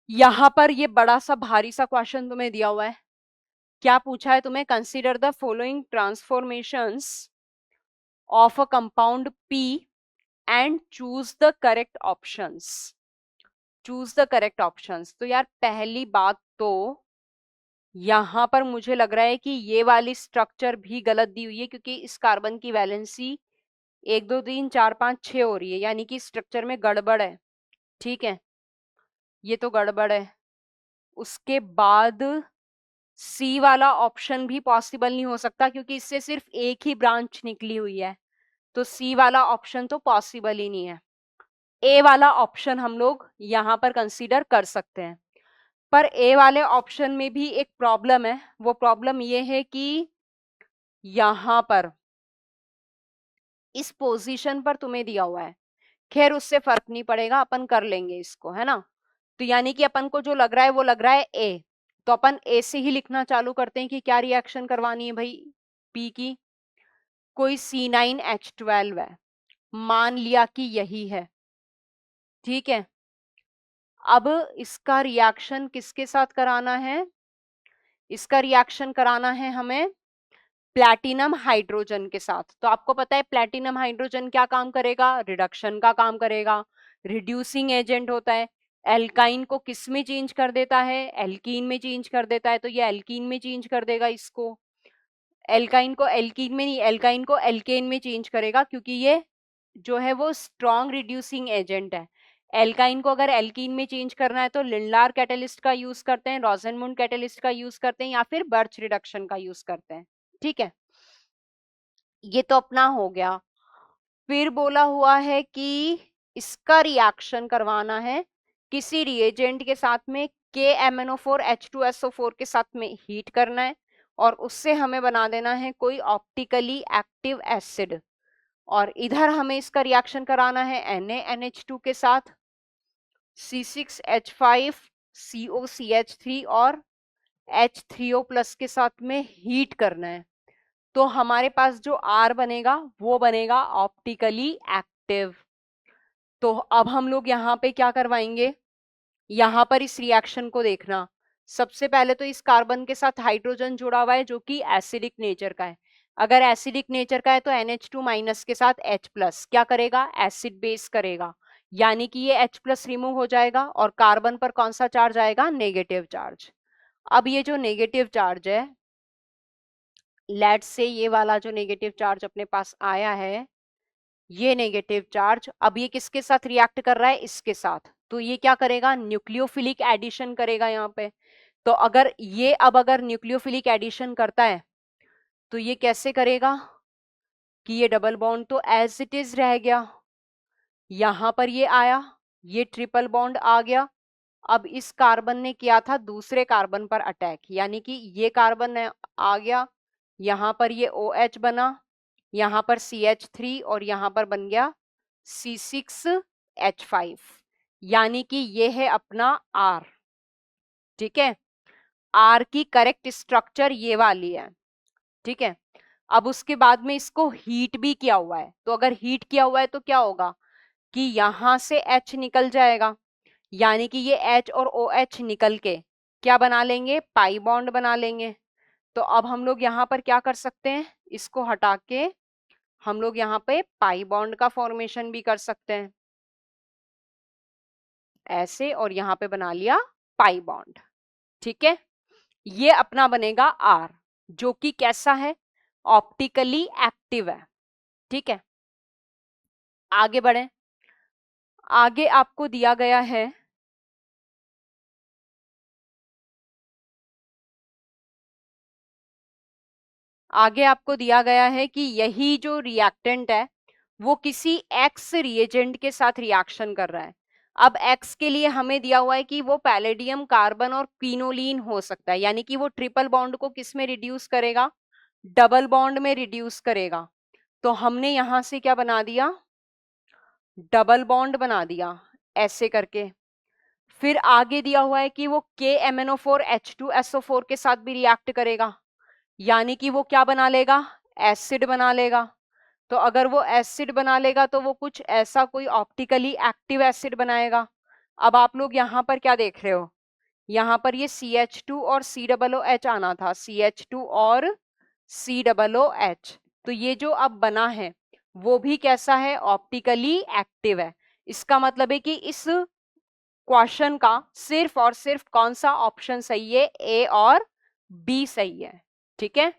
यहां पर ये बड़ा सा भारी सा क्वेश्चन तुम्हें दिया हुआ है। क्या पूछा है तुम्हें? Consider the following transformations of a compound P and choose the correct options. Choose the correct options. तो यार पहली बात तो यहां पर मुझे लग रहा है कि ये वाली स्ट्रक्चर भी गलत दी हुई है, क्योंकि इस कार्बन की वैलेंसी 1 2 3 4 5 6 हो रही है, यानी कि स्ट्रक्चर में गड़बड़ है। ठीक है, ये तो गड़बड़ है। उसके बाद सी वाला ऑप्शन भी पॉसिबल नहीं हो सकता, क्योंकि इससे सिर्फ एक ही ब्रांच निकली हुई है, तो सी वाला ऑप्शन तो पॉसिबल ही नहीं है। ए वाला ऑप्शन हम लोग यहां पर कंसीडर कर सकते हैं, पर ए वाले ऑप्शन में भी एक प्रॉब्लम है। वो प्रॉब्लम ये है कि यहां पर इस पोजीशन पर तुम्हें दिया हुआ है। खैर उससे फर्क नहीं पड़ेगा, अपन कर लेंगे इसको, है ना। तो यानी कि अपन को जो लग रहा है वो लग रहा है ए। तो अपन ए से ही लिखना चालू करते हैं कि क्या रिएक्शन करवानी है भाई पी की। कोई C9H12 है, मान लिया कि यही है। ठीक है, अब इसका रिएक्शन किसके साथ कराना है? इसका रिएक्शन कराना है हमें प्लैटिनम हाइड्रोजन के साथ। तो आपको पता है प्लैटिनम हाइड्रोजन क्या काम करेगा? रिडक्शन का काम करेगा, रिड्यूसिंग एजेंट होता है। एल्काइन को किस में चेंज कर देता है? एल्कीन में चेंज कर देता है, तो ये एल्कीन में चेंज कर देगा इसको। एल्काइन को एल्कीन में नहीं, एल्काइन को एल्केन में चेंज करेगा, क्योंकि ये जो है वो स्ट्रॉन्ग रिड्यूसिंग एजेंट है। एल्काइन को अगर एल्कीन में चेंज करना है तो लिंडार कैटलिस्ट का यूज करते हैं, रोजेनमुंड कैटलिस्ट का यूज करते हैं, या फिर बर्च रिडक्शन का यूज करते हैं। ठीक है, ये तो अपना हो गया। फिर बोला हुआ है कि इसका रिएक्शन करवाना है किसी रिएजेंट के साथ में, KMnO4H2SO4 के साथ में हीट करना है, और उससे हमें बना देना है कोई ऑप्टिकली एक्टिव एसिड। और इधर हमें इसका रिएक्शन कराना है NaNH2 के साथ, C6H5 COCH3 और H3O+ के साथ में हीट करना है। तो हमारे पास जो R बनेगा वो बनेगा ऑप्टिकली एक्टिव। तो अब हम लोग यहाँ पे क्या करवाएंगे? यहाँ पर इस रिएक्शन को देखना। सबसे पहले तो इस कार्बन के साथ हाइड्रोजन जुड़ा हुआ है जो कि एसिडिक नेचर का है। अगर एसिडिक नेचर का है तो NH2- के साथ H+ क्या करेगा? एसिड बेस करेगा, यानी कि ये H+ रिमूव हो जाएगा और कार्बन पर कौन सा चार्ज आएगा? Negative charge. अब ये जो नेगेटिव चार्ज है, लेट्स से ये वाला जो नेगेटिव चार्ज अपने पास आया है, ये नेगेटिव चार्ज अब ये किसके साथ रिएक्ट कर रहा है? इसके साथ। तो ये क्या करेगा? न्यूक्लियोफिलिक एडिशन करेगा यहाँ पे। तो अगर ये अब अगर न्यूक्लियोफिलिक एडिशन करता है तो ये कैसे करेगा कि ये डबल बॉन्ड तो एज इट इज रह गया, यहां पर ये आया, ये ट्रिपल बॉन्ड आ गया। अब इस कार्बन ने किया था दूसरे कार्बन पर अटैक, यानी कि ये कार्बन आ गया, यहां पर ये OH बना, यहां पर CH3 और यहां पर बन गया C6H5, यानी कि ये है अपना R। ठीक है, R की करेक्ट स्ट्रक्चर ये वाली है। ठीक है, अब उसके बाद में इसको हीट भी किया हुआ है, तो अगर हीट किया हुआ है तो क्या होगा कि यहां से H निकल जाएगा, यानी कि ये H और OH निकल के क्या बना लेंगे? पाई बॉन्ड बना लेंगे। तो अब हम लोग यहाँ पर क्या कर सकते हैं? इसको हटा के हम लोग यहाँ पे पाई बॉन्ड का फॉर्मेशन भी कर सकते हैं, ऐसे, और यहाँ पे बना लिया पाई बॉन्ड। ठीक है, ये अपना बनेगा R, जो कि कैसा है? ऑप्टिकली एक्टिव है। ठीक है, आगे बढ़े। आगे आपको दिया गया है कि यही जो रिएक्टेंट है वो किसी X रिएजेंट के साथ रिएक्शन कर रहा है। अब X के लिए हमें दिया हुआ है कि वो पैलेडियम कार्बन और क्विनोलिन हो सकता है, यानी कि वो ट्रिपल बॉन्ड को किस में रिड्यूस करेगा? डबल बॉन्ड में रिड्यूस करेगा। तो हमने यहां से क्या बना दिया? डबल बॉन्ड बना दिया ऐसे करके। फिर आगे दिया हुआ है कि वो KMnO4H2SO4 के साथ भी रिएक्ट करेगा, यानी कि वो क्या बना लेगा? एसिड बना लेगा। तो अगर वो एसिड बना लेगा तो वो कुछ ऐसा कोई ऑप्टिकली एक्टिव एसिड बनाएगा। अब आप लोग यहाँ पर क्या देख रहे हो? यहाँ पर ये CH2 और COOH आना था, CH2 और COOH। तो ये जो अब बना है वो भी कैसा है, ऑप्टिकली एक्टिव है। इसका मतलब है कि इस क्वेश्चन का सिर्फ और सिर्फ कौन सा ऑप्शन सही है, ए और बी सही है। ठीक है,